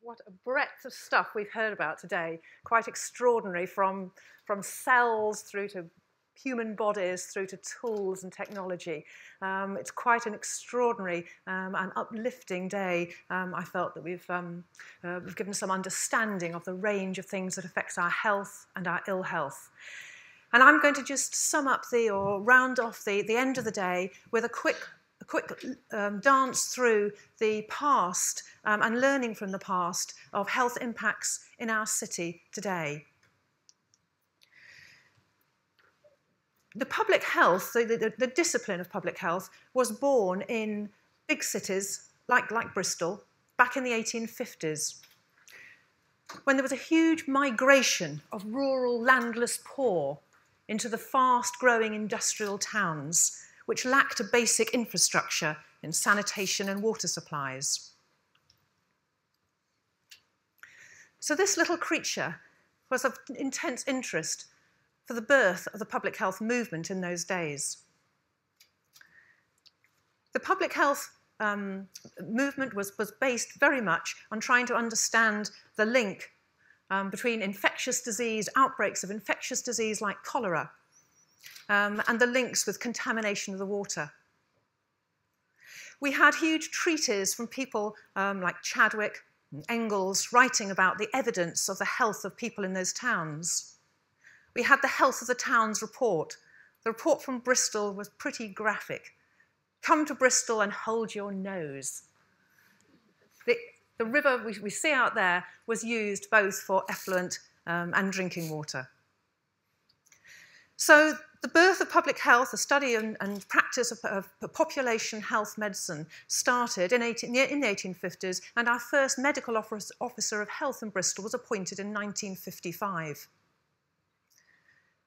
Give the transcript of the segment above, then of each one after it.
What a breadth of stuff we've heard about today. Quite extraordinary, from cells through to human bodies, through to tools and technology. It's quite an extraordinary and uplifting day. I felt that we've given some understanding of the range of things that affects our health and our ill health. And I'm going to just sum up or round off the end of the day with a quick dance through the past and learning from the past of health impacts in our city today. The public health, the discipline of public health, was born in big cities like Bristol back in the 1850s, when there was a huge migration of rural, landless poor into the fast-growing industrial towns, which lacked a basic infrastructure in sanitation and water supplies. So this little creature was of intense interest for the birth of the public health movement in those days. The public health movement was based very much on trying to understand the link between infectious disease, outbreaks of infectious disease like cholera, and the links with contamination of the water. We had huge treatises from people like Chadwick and Engels writing about the evidence of the health of people in those towns. We had the Health of the Towns report. The report from Bristol was pretty graphic. Come to Bristol and hold your nose. The river we see out there was used both for effluent and drinking water. So the birth of public health, the study and practice of population health medicine, started in the 1850s, and our first medical officer of health in Bristol was appointed in 1955.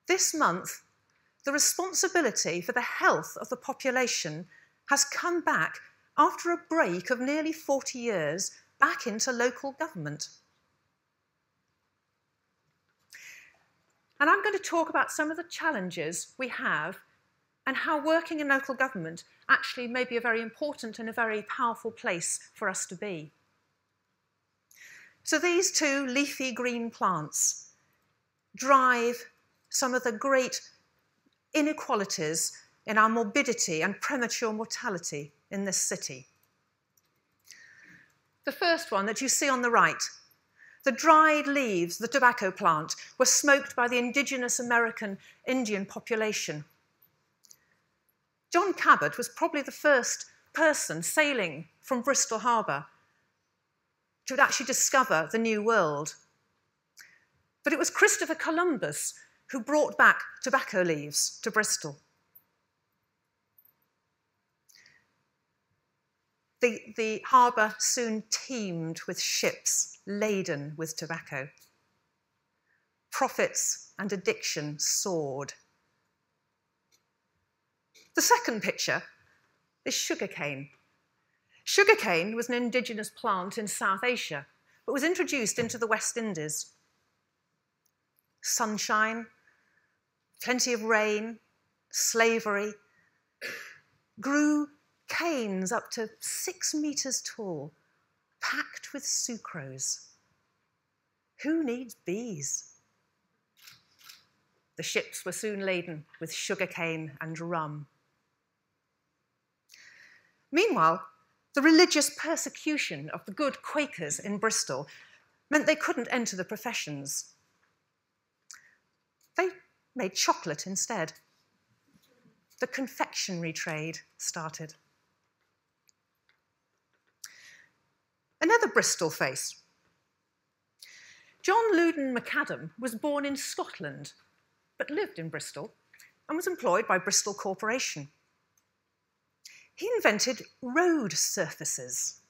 This month, the responsibility for the health of the population has come back after a break of nearly 40 years back into local government. And I'm going to talk about some of the challenges we have and how working in local government actually may be a very important and a very powerful place for us to be. So these two leafy green plants drive some of the great inequalities in our morbidity and premature mortality in this city. The first one that you see on the right, the dried leaves of the tobacco plant were smoked by the indigenous American Indian population. John Cabot was probably the first person sailing from Bristol Harbour to actually discover the New World. But it was Christopher Columbus who brought back tobacco leaves to Bristol. The harbour soon teemed with ships laden with tobacco. Profits and addiction soared. The second picture is sugarcane. Sugarcane was an indigenous plant in South Asia, but was introduced into the West Indies. Sunshine, plenty of rain, slavery, grew canes up to 6 meters tall, packed with sucrose. Who needs bees? The ships were soon laden with sugarcane and rum. Meanwhile, the religious persecution of the good Quakers in Bristol meant they couldn't enter the professions. They made chocolate instead. The confectionery trade started. Another Bristol face. John Loudon McAdam was born in Scotland, but lived in Bristol and was employed by Bristol Corporation. He invented road surfaces.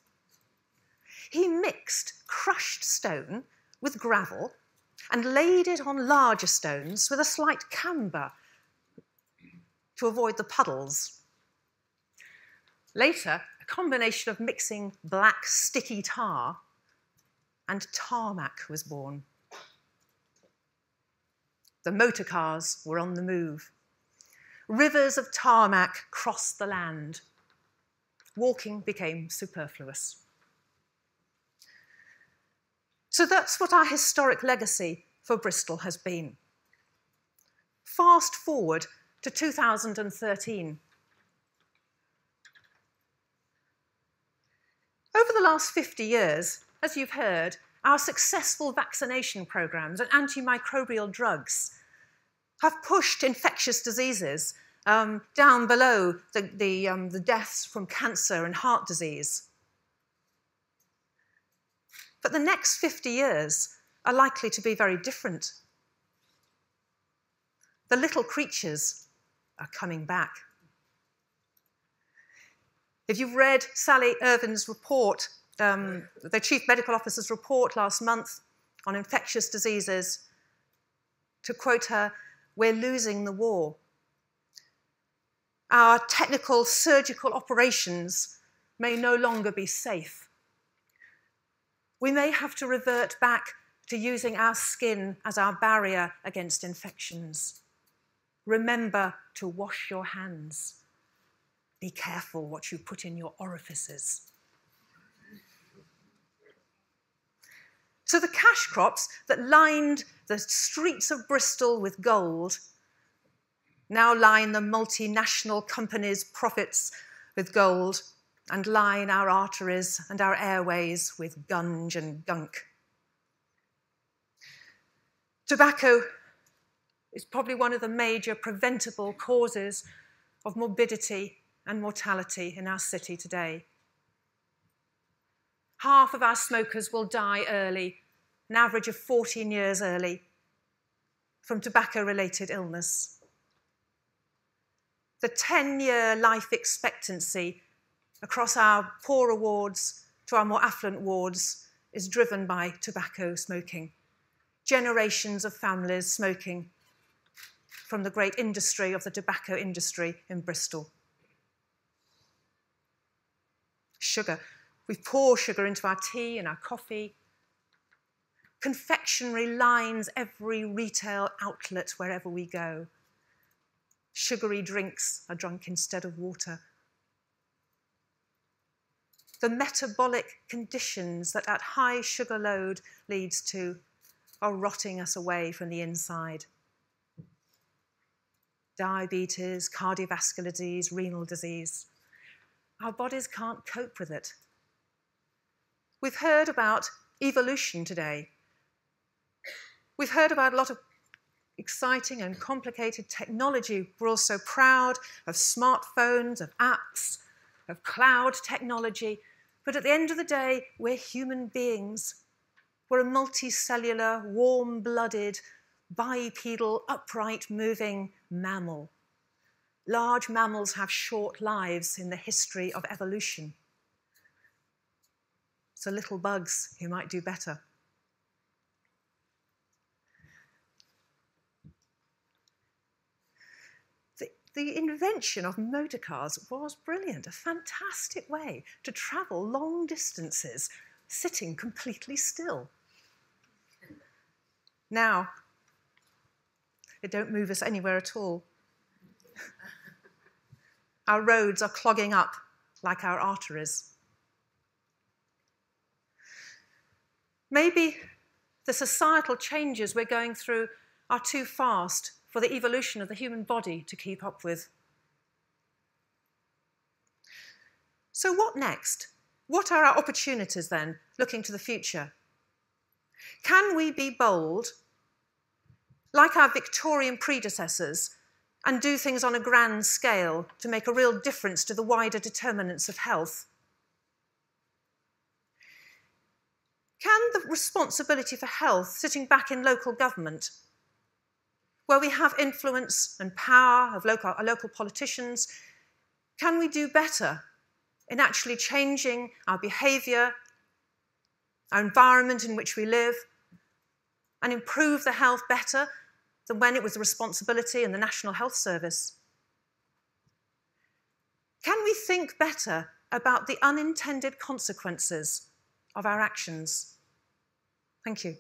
He mixed crushed stone with gravel and laid it on larger stones with a slight camber to avoid the puddles. Later, a combination of mixing black sticky tar and tarmac was born. The motorcars were on the move. Rivers of tarmac crossed the land. Walking became superfluous. So that's what our historic legacy for Bristol has been. Fast forward to 2013. Over the last 50 years, as you've heard, our successful vaccination programs and antimicrobial drugs have pushed infectious diseases down below the deaths from cancer and heart disease. But the next 50 years are likely to be very different. The little creatures are coming back. If you've read Sally Irvin's report, the Chief Medical Officer's report last month on infectious diseases, to quote her, "We're losing the war. Our technical surgical operations may no longer be safe. We may have to revert back to using our skin as our barrier against infections. Remember to wash your hands. Be careful what you put in your orifices." So the cash crops that lined the streets of Bristol with gold now line the multinational companies' profits with gold and line our arteries and our airways with gunge and gunk. Tobacco is probably one of the major preventable causes of morbidity and mortality in our city today. Half of our smokers will die early, an average of 14 years early, from tobacco-related illness. The 10-year life expectancy across our poorer wards to our more affluent wards is driven by tobacco smoking. Generations of families smoking from the great industry of the tobacco industry in Bristol. Sugar. We pour sugar into our tea and our coffee. Confectionery lines every retail outlet wherever we go. Sugary drinks are drunk instead of water. The metabolic conditions that high sugar load leads to are rotting us away from the inside. Diabetes, cardiovascular disease, renal disease. Our bodies can't cope with it. We've heard about evolution today. We've heard about a lot of exciting and complicated technology. We're also proud of smartphones, of apps, of cloud technology. But at the end of the day, we're human beings. We're a multicellular, warm-blooded, bipedal, upright, moving mammal. Large mammals have short lives in the history of evolution. So little bugs who might do better. The invention of motorcars was brilliant, a fantastic way to travel long distances, sitting completely still. Now, they don't move us anywhere at all. Our roads are clogging up like our arteries. Maybe the societal changes we're going through are too fast for the evolution of the human body to keep up with. So what next? What are our opportunities then, looking to the future? Can we be bold, like our Victorian predecessors, and do things on a grand scale to make a real difference to the wider determinants of health? Can the responsibility for health sitting back in local government, where we have influence and power of our local politicians, can we do better in actually changing our behaviour, our environment in which we live, and improve the health better than when it was the responsibility in the National Health Service? Can we think better about the unintended consequences of our actions? Thank you.